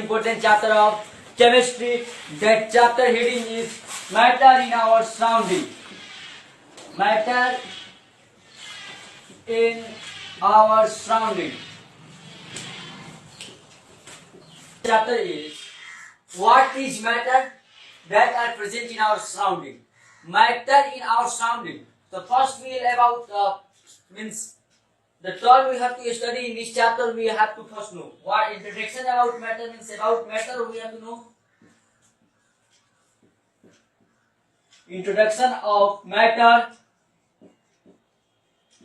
important chapter of chemistry. That chapter heading is matter in our surrounding. Matter in our surrounding. Chapter is what is matter that are present in our surrounding. Matter in our surrounding. The first we will about means the term we have to study in this chapter. We have to first know what introduction about matter means. About matter we have to know introduction of matter.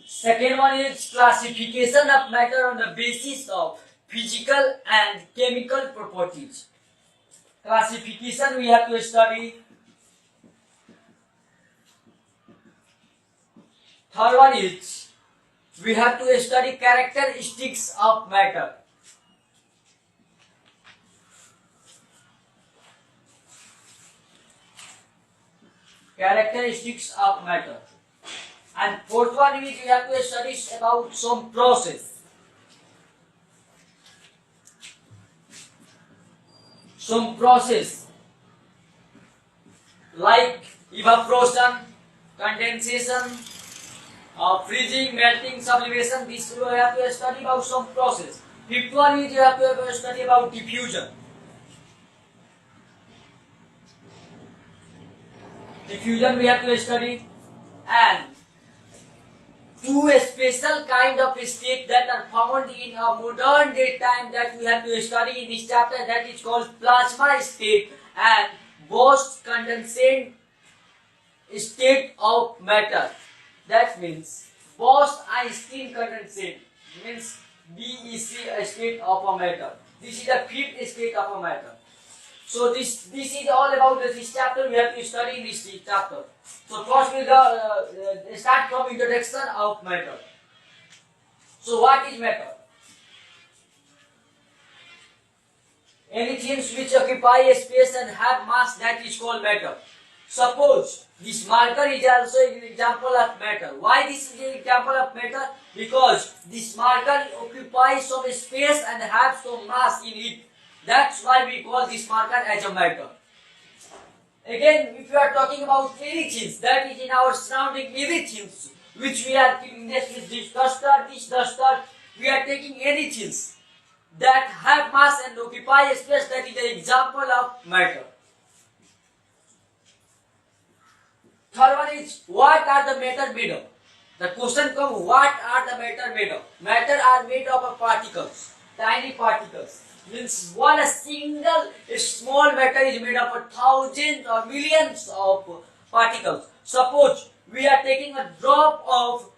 Second one is classification of matter on the basis of physical and chemical properties. Classification we have to study. Third one is we have to study characteristics of matter. Characteristics of matter. And fourth one is we have to study about some process. Some process like evaporation, condensation, freezing, melting, sublimation. This you have to study about some process. Fifth one is you have to study about diffusion. Diffusion we have to study, and two special kind of state that are found in a modern day time that we have to study in this chapter, that is called plasma state and Bose-Condensate state of matter. That means Bose-Einstein condensate means BEC state of a matter. This is the fifth state of a matter. So this is all about this chapter we have to study in this chapter. So first we will start from introduction of matter. So what is matter? Anything which occupy a space and have mass, that is called matter. Suppose this marker is also an example of matter. Why this is an example of matter? Because this marker occupies some space and has some mass in it. That's why we call this marker as a matter. Again, if you are talking about anything that is in our surrounding, anything which we are keeping, this duster, we are taking anything that have mass and occupy a space, that is an example of matter. Third one is what are the matter made of? The question comes, what are the matter made of? Matter are made of particles, tiny particles. Means one single small matter is made up of thousands or millions of particles. Suppose we are taking a drop of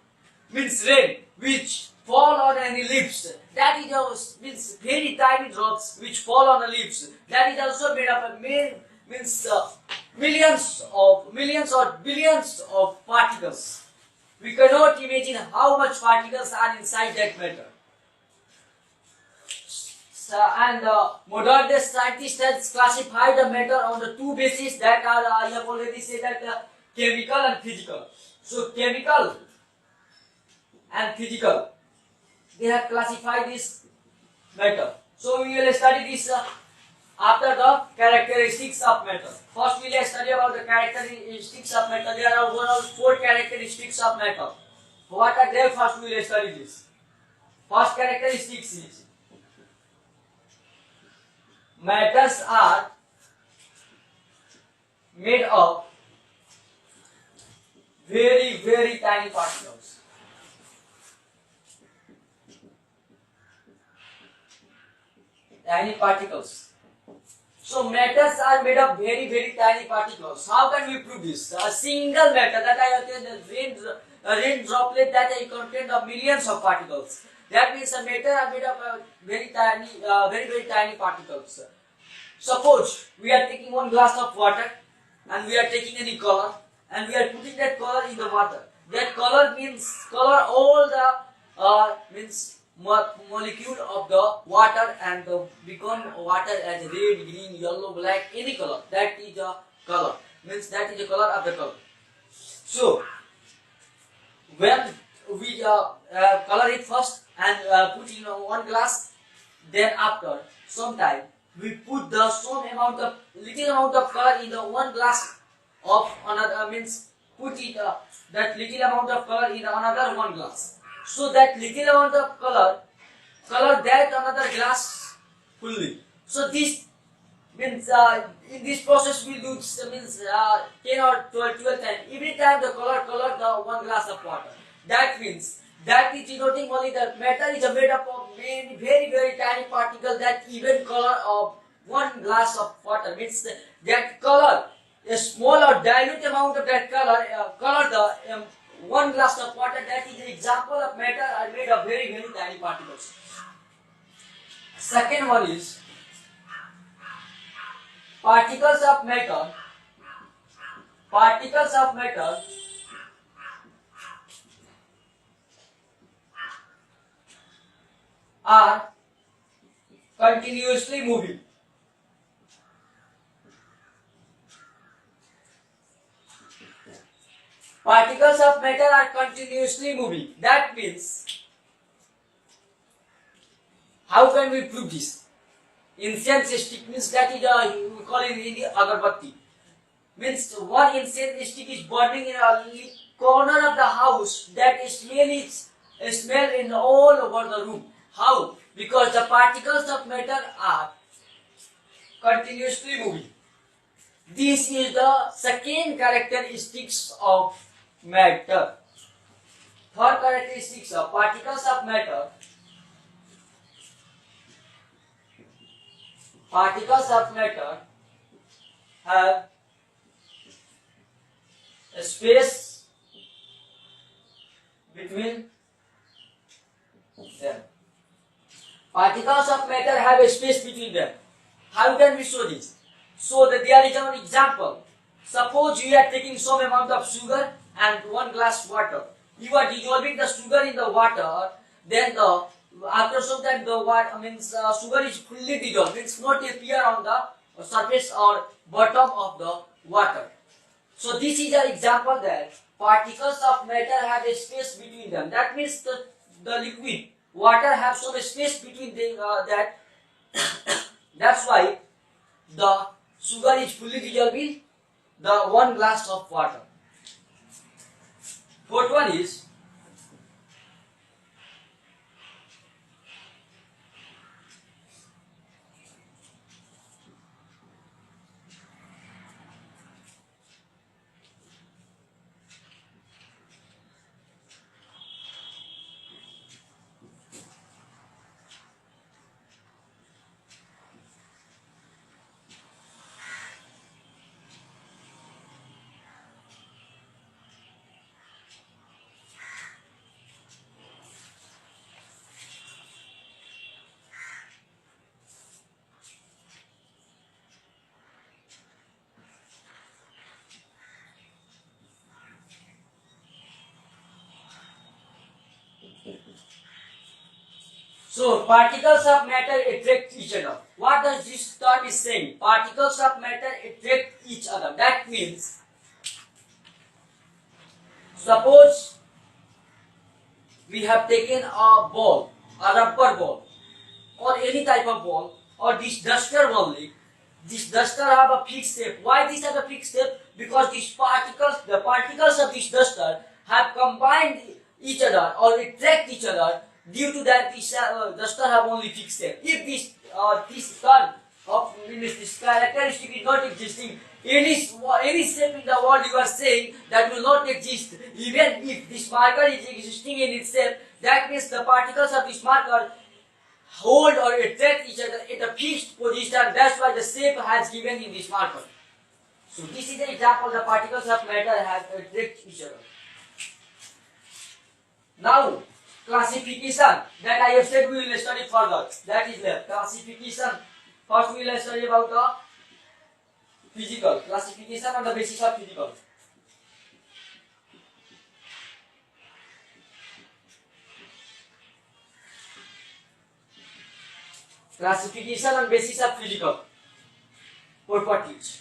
rain which fall on any leaves. That is means very tiny drops which fall on the leaves. That is also made up of millions or billions of particles. We cannot imagine how much particles are inside that matter. And modern day scientists has classified the matter on the two bases that are, I have already said that chemical and physical. So chemical and physical, they have classified this matter. So we will study this after the characteristics of matter. First we will study about the characteristics of matter. There are overall 4 characteristics of matter. What are they? First we will study this. First characteristics is matters are made of very, very tiny particles. Tiny particles. So matters are made of very, very tiny particles. How can we prove this? A single matter that I have taken, a rain droplet that I contain of millions of particles. That means a matter are made of very tiny particles. Suppose we are taking one glass of water and we are taking any color and we are putting that color in the water. That color means all the molecule of the water and become water as red, green, yellow, black, any color. That is the color. Means that is the color of the color. So when we color it first and put in one glass, then after some time we put the some amount of little amount of color in the one glass of another, means put it that little amount of color in another one glass. So that little amount of color that another glass fully. So this means in this process we do means 10 or 12 times. Every time the color the one glass of water. That means that is denoting only that matter is made up of many very tiny particles that even color of one glass of water, means that color a small or dilute amount of that color the one glass of water. That is an example of matter are made of very tiny particles. Second one is particles of matter. Particles of matter are continuously moving. Particles of matter are continuously moving. That means, how can we prove this? Incense stick means that is we call it in agarbatti. Means one incense stick is burning in a corner of the house. That smell in all over the room. How? Because the particles of matter are continuously moving. This is the second characteristics of matter. Third characteristics of particles of matter. Particles of matter have a space between them. Particles of matter have a space between them. How can we show this? So that there is an example. Suppose you are taking some amount of sugar and one glass water. You are dissolving the sugar in the water. Then after some time the water means sugar is fully dissolved. Means not appear on the surface or bottom of the water. So this is an example that particles of matter have a space between them. That means the liquid water have some space between them, that. That's why the sugar is fully dissolved in the one glass of water. Fourth one is so particles of matter attract each other. What does this term is saying? Particles of matter attract each other. That means, suppose we have taken a ball, a rubber ball, or any type of ball, or this duster only. This duster have a fixed shape. Why this have a fixed shape? Because the particles of this duster have combined each other or attract each other. Due to that, this duster have only fixed shape. If this term of this characteristic is not existing, any shape in the world you are saying that will not exist. Even if this marker is existing in its shape, that means the particles of this marker hold or attract each other at a fixed position. That's why the shape has given in this marker. So this is the example the particles of matter have attract each other. Now classification that I have said we will study further. That is left. Classification. First we will study about the physical. Classification on the basis of physical. Classification on basis of physical properties.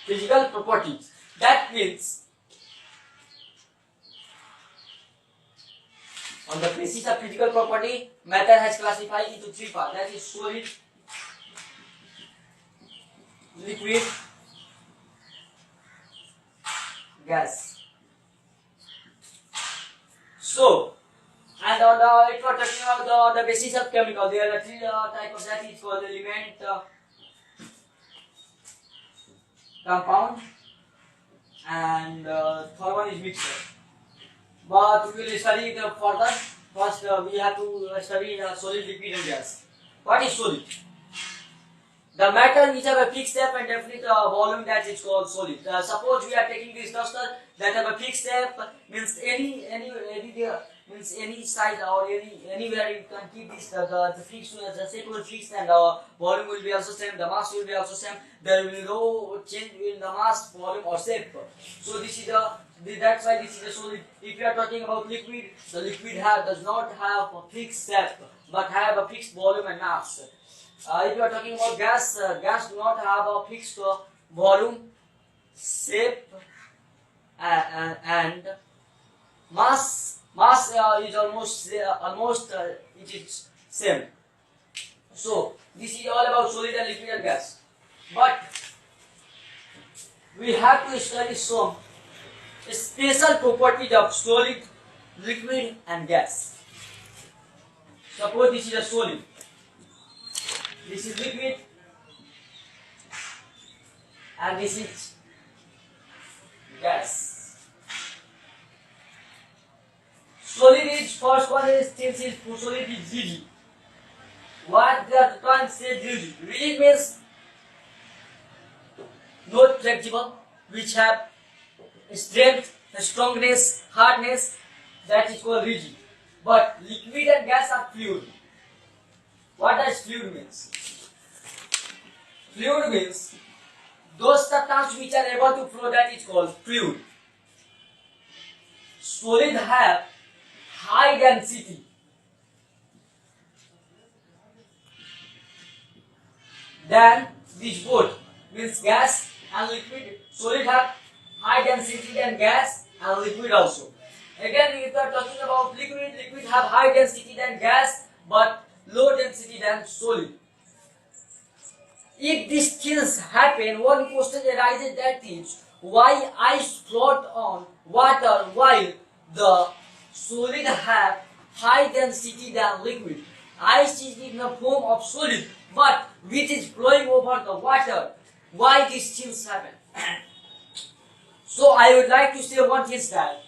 Physical properties. That means On the basis of physical property, method has classified into three parts. That is solid, liquid, gas. So, and on the, if we are talking about the basis of chemical, there are three types of that is called element, compound, and third one is mixture. But we will study it further. First, we have to study solid, liquid, and gas. What is solid? The matter which have a fixed shape and definite volume, that is called solid. Suppose we are taking this duster that have a fixed shape, means any size or anywhere you can keep this the fixed the shape will fixed and volume will be also same. The mass will be also same. There will be no change in the mass, volume, or shape. So this is that's why this is a solid. If you are talking about liquid, the liquid does not have a fixed shape but have a fixed volume and mass. If you are talking about gas, gas do not have a fixed volume, shape, and mass. Mass is almost it is same. So this is all about solid and liquid and gas. But we have to study some special properties of solid, liquid, and gas. Suppose this is a solid. This is liquid and this is gas. Solid is first one is solid is rigid. What the term says rigid? Rigid means not flexible, which have strength, strongness, hardness. That is called rigid. But liquid and gas are fluid. What does fluid means? Fluid means those substances which are able to flow, that is called fluid. Solid have high density. Then these both means gas and liquid. Solid have high density than gas and liquid also. Again, if we are talking about liquid, liquid have high density than gas but low density than solid. If these things happen, one question arises, that is, why ice float on water while the solid have high density than liquid? Ice is in the form of solid, but which is flowing over the water. Why these things happen? So I would like to say one thing, that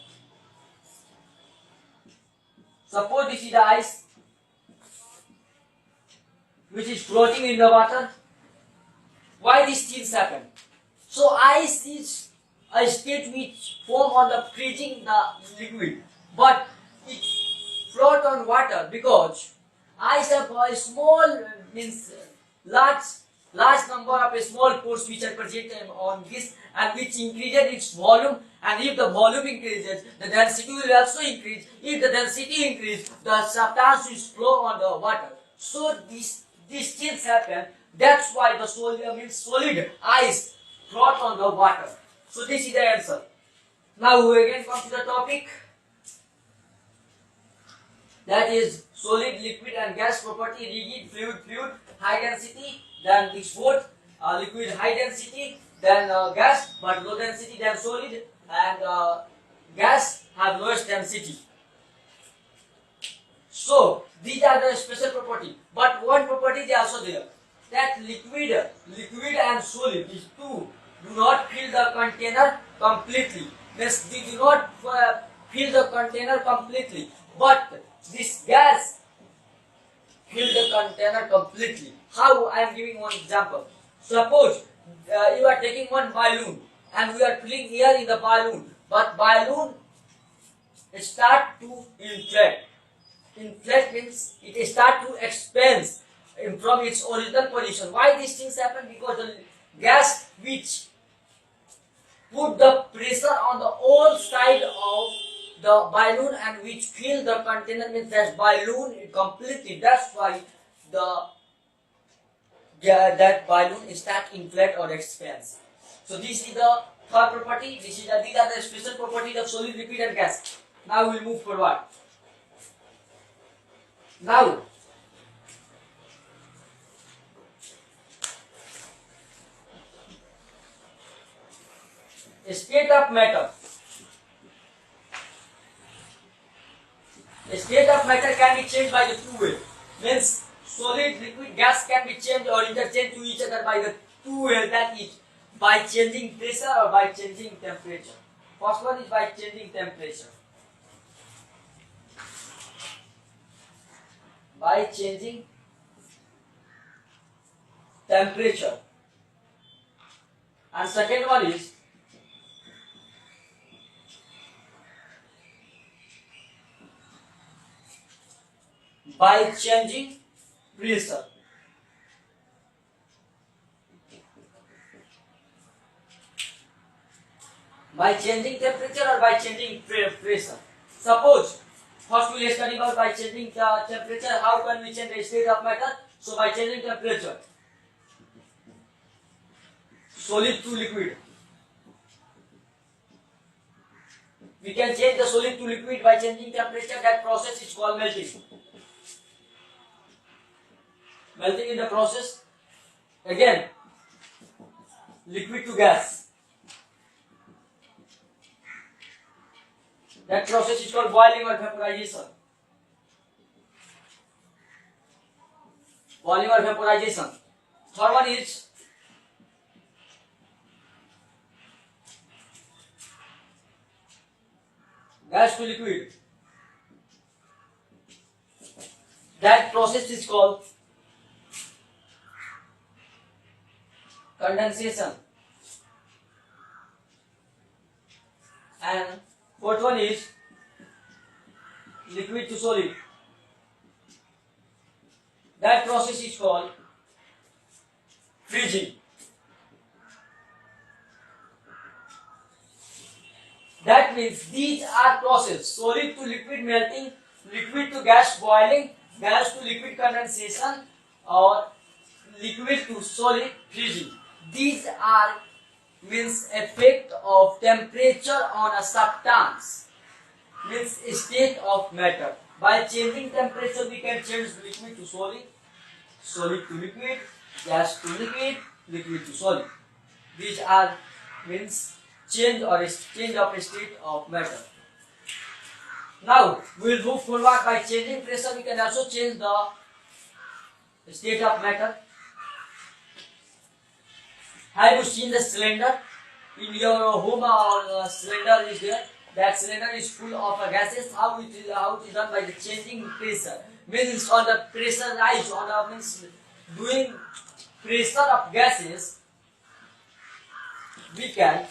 suppose this is the ice which is floating in the water. Why these things happen? So ice is a state which form on the freezing the liquid, but it float on water because ice have a small means large number of a small pores which are present on this, and which increases its volume, and if the volume increases, the density will also increase. If the density increases, the substance will flow on the water. So these things happen. That's why the solid ice float on the water. So this is the answer. Now we again come to the topic. That is solid, liquid, and gas property: rigid, fluid, high density. Then this both liquid high density, then gas but low density than solid, and gas have lowest density. So these are the special property. But one property is also there, that liquid and solid, these two do not fill the container completely. Means they do not fill the container completely, but this gas fill the container completely. How? I am giving one example. Suppose you are taking one balloon and we are filling air in the balloon, but balloon start to inflate. Inflate means it start to expand from its original position. Why these things happen? Because the gas which put the pressure on the whole side of the balloon and which fill the container, means that balloon completely. That's why that balloon start inflate or expands. So this is the third property. These are the special properties of solid, liquid, and gas. Now we will move forward. Now, state of matter. State of matter can be changed by the two ways. Means solid, liquid, gas can be changed or interchanged to each other by the two ways, that is by changing pressure or by changing temperature. First one is by changing temperature. By changing temperature. And second one is by changing pressure. By changing temperature or by changing pressure. Suppose first we will study about by changing temperature. How can we change the state of matter? So by changing temperature, solid to liquid. We can change the solid to liquid by changing temperature. That process is called melting. Melting in the process. Again, liquid to gas. That process is called boiling or vaporization. Boiling or vaporization. Third one is gas to liquid. That process is called condensation. And fourth one is liquid to solid. That process is called freezing. That means these are processes: solid to liquid melting, liquid to gas boiling, gas to liquid condensation, or liquid to solid freezing. These are means effect of temperature on a substance, means state of matter. By changing temperature we can change liquid to solid, solid to liquid, gas to liquid, liquid to solid. These are means change or change of state of matter. Now we will move forward. By changing pressure we can also change the state of matter. Have you seen the cylinder? In your home or cylinder is there. That cylinder is full of gases. How it is done? By the changing pressure. Means on the pressure rise, on the means doing pressure of gases, we can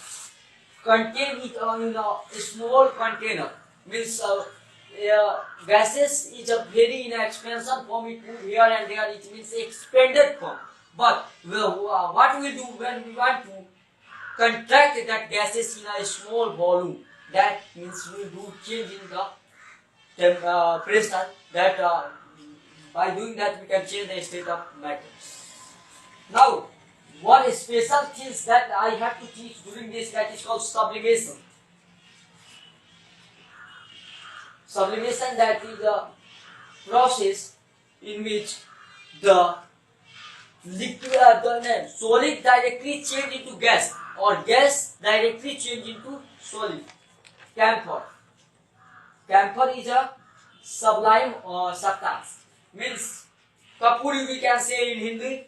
contain it in a small container. Means gases is a very in expansion form. It move here and there. It means expanded form. But what we do when we want to contract that gases in a small volume, that means we do change in the pressure. That by doing that we can change the state of matter. Now, one special things that I have to teach during this, that is called sublimation. Sublimation, that is the process in which the liquid, the solid directly change into gas or gas directly change into solid. Camphor. Camphor is a sublime substance. Means kapuri we can say in Hindi.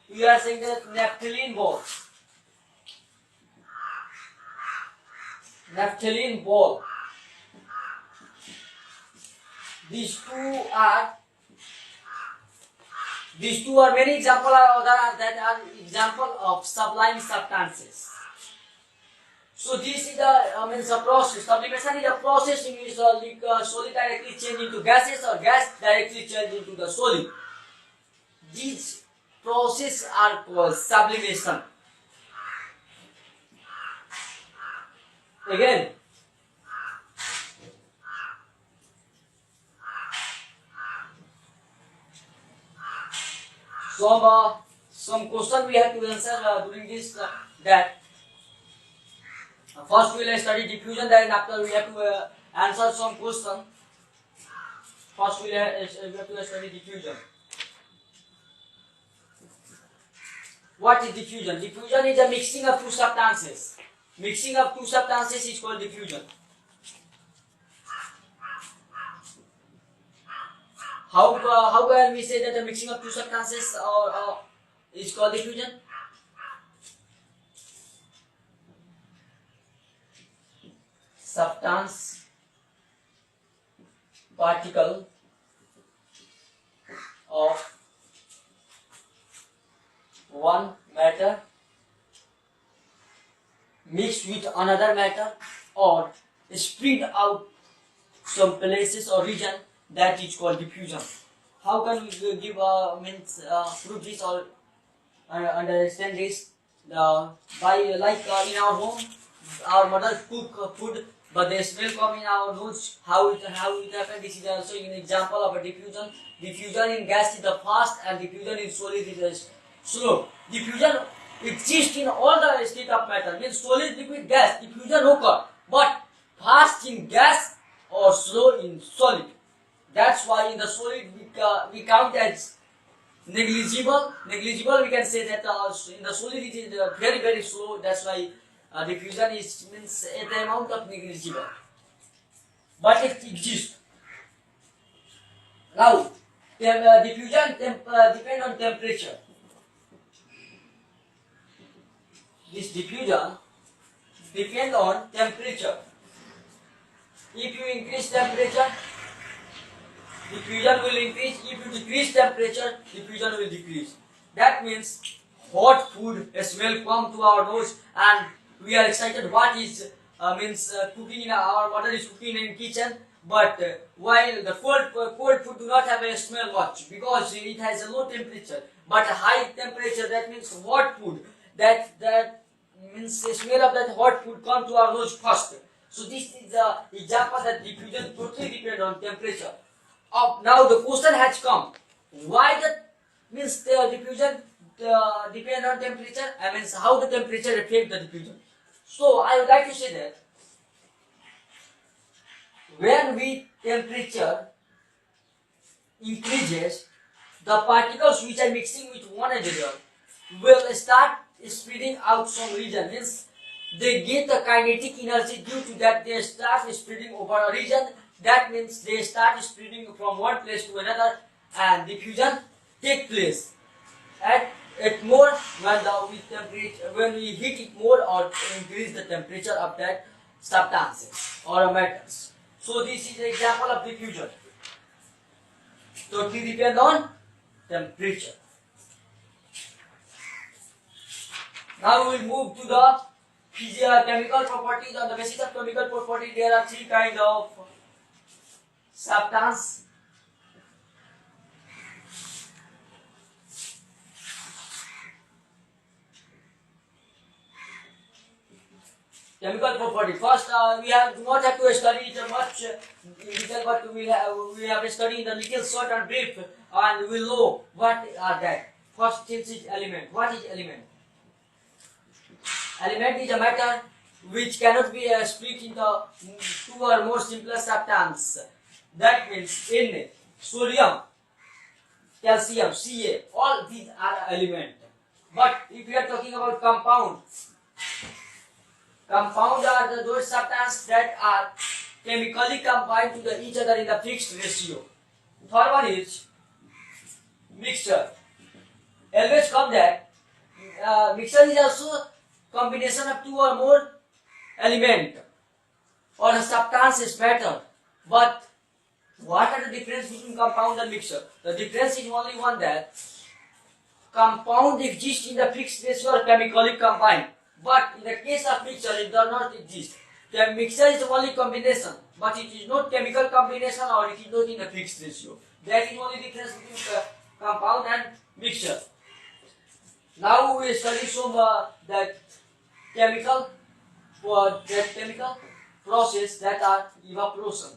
We are saying that naphthalene ball. Naphthalene ball. These two are many examples that are example of sublime substances. So this is the process. Sublimation is a process in which solid directly change into gases or gas directly change into the solid. These processes are called sublimation. Again, some question we have to answer during this that first we will study diffusion, then after we have to answer some question. First we have to study diffusion. What is diffusion? Diffusion is a mixing of two substances. Mixing of two substances is called diffusion. How can we say that the mixing of two substances is called diffusion? Substance, particle of one matter mixed with another matter or spread out some places or region, that is called diffusion. How can we give prove this or understand this? By like in our home, our mother cook food, but the smell come in our nose. How it happen? This is also an example of a diffusion. Diffusion in gas is the fast, and diffusion in solid is slow. Diffusion exists in all the state of matter. Means solid, liquid, gas. Diffusion occur, but fast in gas or slow in solid. That's why in the solid we count as negligible. Negligible, we can say that in the solid it is very very slow. That's why diffusion means the amount of negligible, but it exists. Now, diffusion depend on temperature. This diffusion depend on temperature. If you increase temperature, diffusion will increase. If you decrease temperature, diffusion will decrease. That means hot food smell come to our nose and we are excited. What is cooking in our mother is cooking in kitchen, but while the cold food do not have a smell much because it has a low temperature. But a high temperature, that means hot food, that means the smell of that hot food come to our nose first. So this is the example that diffusion totally depends on temperature. Now the question has come, why that means the diffusion depend on temperature? I mean how the temperature affect the diffusion. So I would like to say that when we temperature increases, the particles which are mixing with one another will start spreading out some region. Means they get the kinetic energy, due to that they start spreading over a region. That means they start spreading from one place to another, and diffusion take place at more when we heat it more or increase the temperature of that substances or metals. So this is the example of diffusion. Totally depend on temperature. Now we will move to the chemical properties. On the basis of chemical property, there are three kinds of substance. Chemical property. First, we do not have to study it much in detail, but we have studied in the little short and brief, and we know what are that. First thing is element. What is element? Element is a matter which cannot be split into two or more simpler substances. That means Na, sodium, calcium, Ca, all these are elements. But if we are talking about compound, compound are those substances that are chemically combined to each other in the fixed ratio. Third one is mixture. Always come that mixture is also combination of two or more elements or a substances matter. But what are the difference between compound and mixture? The difference is only one, that compound exists in the fixed ratio or chemically combined. But in the case of mixture, it does not exist. The mixture is only combination, but it is not chemical combination or it is not in the fixed ratio. That is only difference between compound and mixture. Now we study some that chemical process that are evaporation.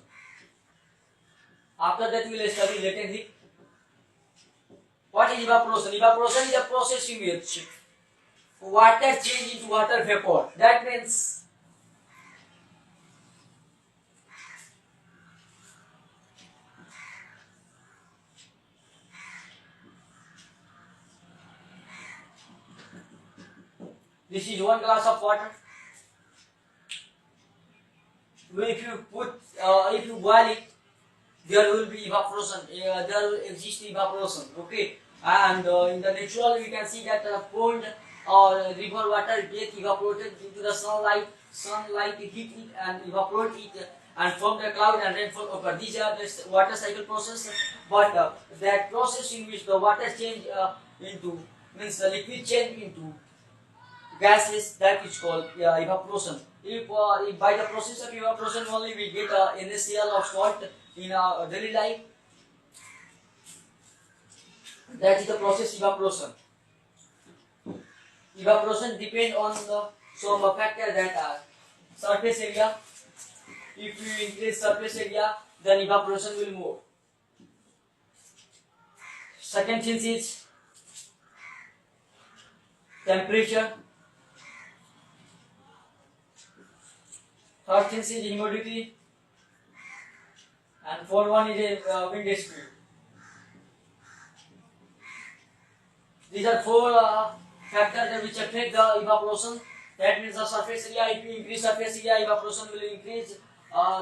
After that we will study latent heat. What is evaporation? Evaporation is a process in which water changes into water vapor. That means This is 1 glass of water. If you if you boil it, there will be evaporation. There will exist evaporation. Okay, and in the natural we can see that pond or river water get evaporated into the sunlight. Sunlight heat it and evaporate it, and form the cloud and rainfall occur. These are the water cycle process. But that process in which the water change into means the liquid change into gases, that is called evaporation. If by the process of evaporation only we get NaCl of salt in our daily life, that is the process evaporation. Evaporation depends on the some factor that are surface area. If you increase surface area, then evaporation will move. Second thing is temperature. Third thing is humidity, and fourth one is wind speed. These are four factors which affect the evaporation. That means the surface area. If you increase surface area, evaporation will increase.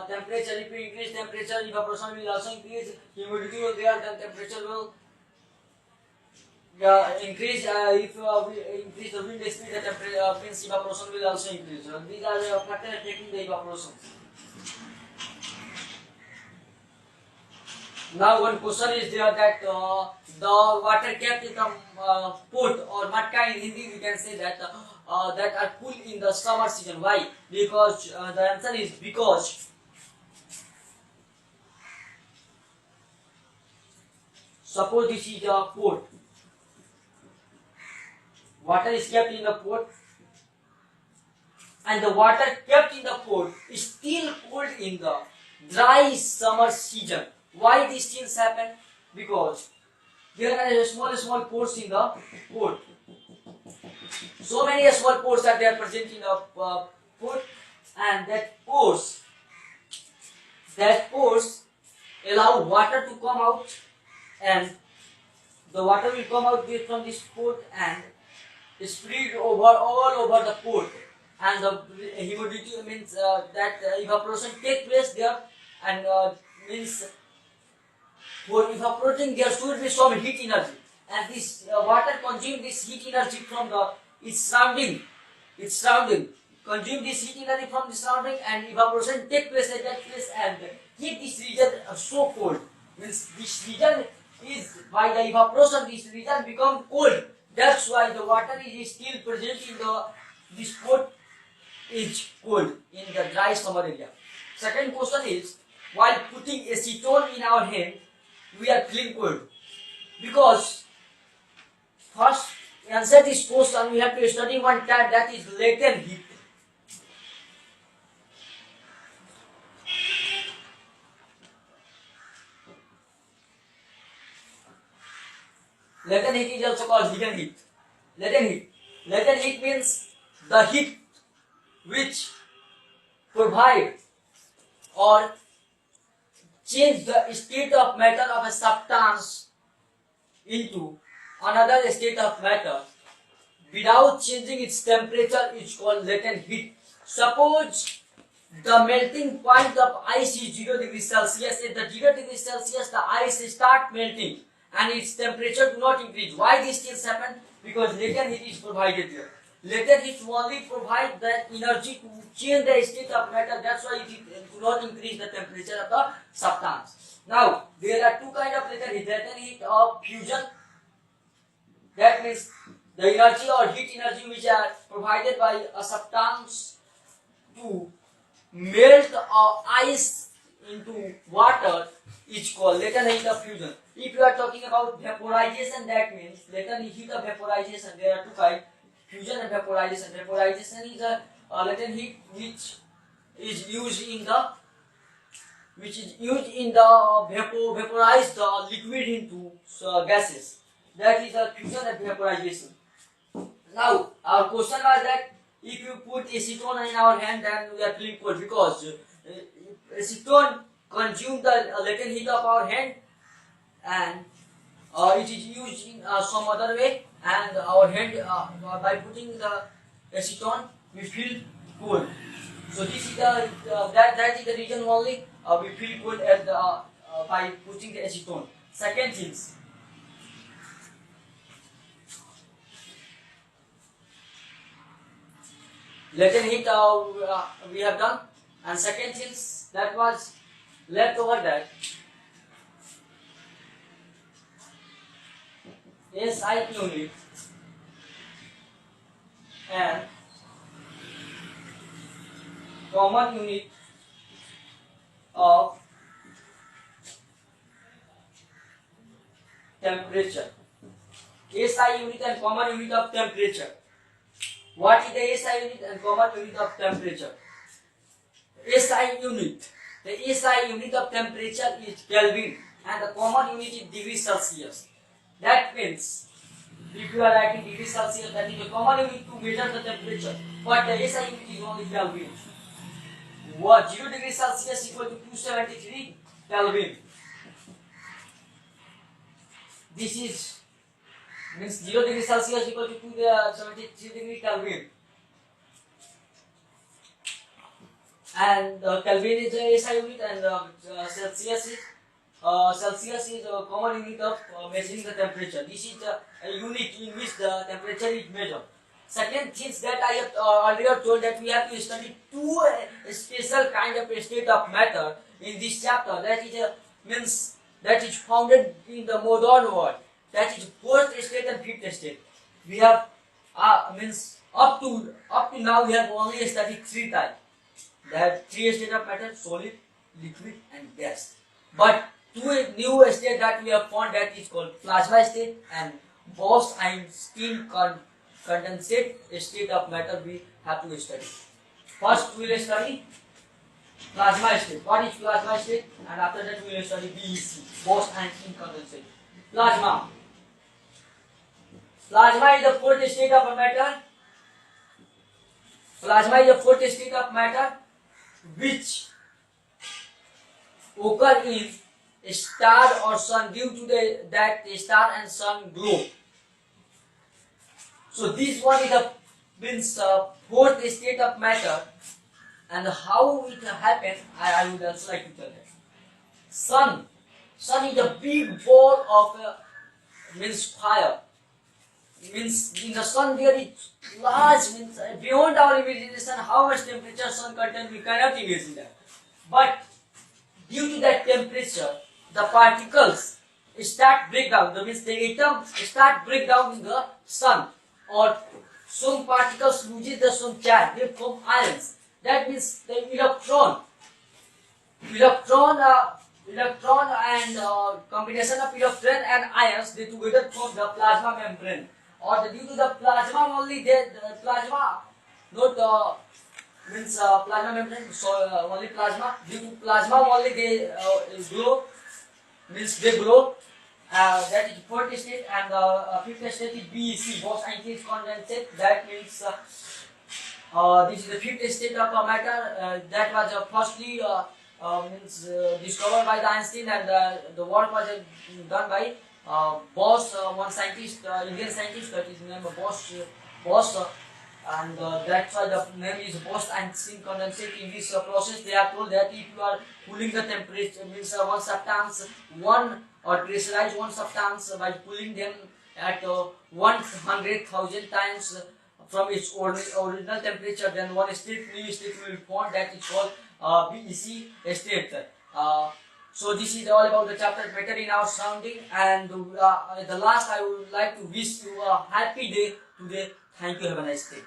Temperature. If you increase temperature, evaporation will also increase. Humidity will there, then temperature will increase. If we increase the wind speed, the temperature means evaporation will also increase. These are the factors affecting the evaporation. Now one question is there that the water kept in the pot or matka in Hindi, we can say that that are cool in the summer season. Why? Because the answer is because suppose this is a pot. Water is kept in the pot, and the water kept in the pot is still cold in the dry summer season. Why these things happen? Because there are small pores in the pot. So many small pores are there present in the pot, and that pores allow water to come out, and the water will come out from this pot and spread all over the pot, and the humidity means that evaporation take place there, and means for evaporating there should be some heat energy, and this water consume this heat energy from its surrounding, consume this heat energy from the surrounding, and evaporation take place at that place and keep this region so cold. Means this region is by the evaporation this region become cold. That's why the water is still present in this pot is cold in the dry summer area. Second question is, while putting acetone in our hand, we are feeling cold. Because first answer this question, we have to study one type, that is latent heat. Latent heat is also called hidden heat. Latent heat means the heat which provide or change the state of matter of a substance into another state of matter without changing its temperature is called latent heat. Suppose the melting point of ice is 0 degrees Celsius. At the 0 degrees Celsius, the ice start melting and its temperature do not increase. Why these things happen? Because latent heat is provided there. Latent heat only provide that energy to change the state of matter. That's why it do not increase the temperature of the substance. Now, there are two kinds of latent heat. Latent heat of fusion. That means the energy or heat energy which are provided by a substance to melt ice into water is called latent heat of fusion. If you are talking about vaporization, that means latent heat of vaporization. There are two kinds: fusion and vaporization. Vaporization is a latent heat which is used in the vaporize the liquid into gases. That is a fusion and vaporization. Now our question was that if you put acetone in our hand, then we are feeling cold because acetone consumes the latent heat of our hand, and it is used in some other way, and our hand by putting the acetone, we feel cold. So this is the that is the reason only we feel cold at the by putting the acetone. Second things, latent heat we have done, and second things that was left over that SI unit and common unit of temperature. SI unit and common unit of temperature. What is the SI unit and common unit of temperature? SI unit. The SI unit of temperature is Kelvin and the common unit is degrees Celsius. That means if you are writing degrees Celsius, that is the common unit to measure the temperature, but the SI unit is only Kelvin. What 0 degrees Celsius equal to 273 Kelvin. This is means 0 degrees Celsius equal to 273 degree Kelvin, and Kelvin is the SI unit and Celsius is a common unit of measuring the temperature. This is a unit in which the temperature is measured. Second things that I have earlier told that we have to study two special kind of state of matter in this chapter. That is means that is founded in the modern world. That is fourth state and fifth state. We have means up to now we have only studied three types. That three states of matter: solid, liquid, and gas. But two new state that we have found, that is called plasma state and Bose-Einstein condensate state of matter we have to study. First we will study plasma state. What is plasma state? And after that we will study BEC, Bose-Einstein condensate. Plasma. Plasma is the fourth state of matter. Plasma is the fourth state of matter which occur in a star or sun due to that star and sun glow. So this one is the means fourth state of matter, and how it happens I would also like to tell you. Sun is a big ball of means fire. Means in the sun there is large, means beyond our imagination how much temperature sun contains we cannot imagine that. But due to that temperature, the particles start breakdown. That means the atoms start breakdown in the sun, or some particles loses the some charge. They form ions. That means the electron and combination of electron and ions, they together form the plasma membrane. Or due to the plasma only, plasma membrane. So only plasma. Due to plasma only they glow. Means they glow. That is fourth state, and fifth state is BEC, Bose-Einstein condensate. That means this is the fifth state of matter. That was firstly discovered by the Einstein, and the work was done by Bose, one scientist, Indian scientist, that is named Bose, and that's why the name is Bose-Einstein condensate. In this process, they are told that if you are cooling the temperature, means one substance, or pressurize one substance by pulling them at 100,000 times from its original temperature, then one new state will be formed, that is called BEC state. So this is all about the chapter matter in our surrounding, and at the last I would like to wish you a happy day today. Thank you. Have a nice day.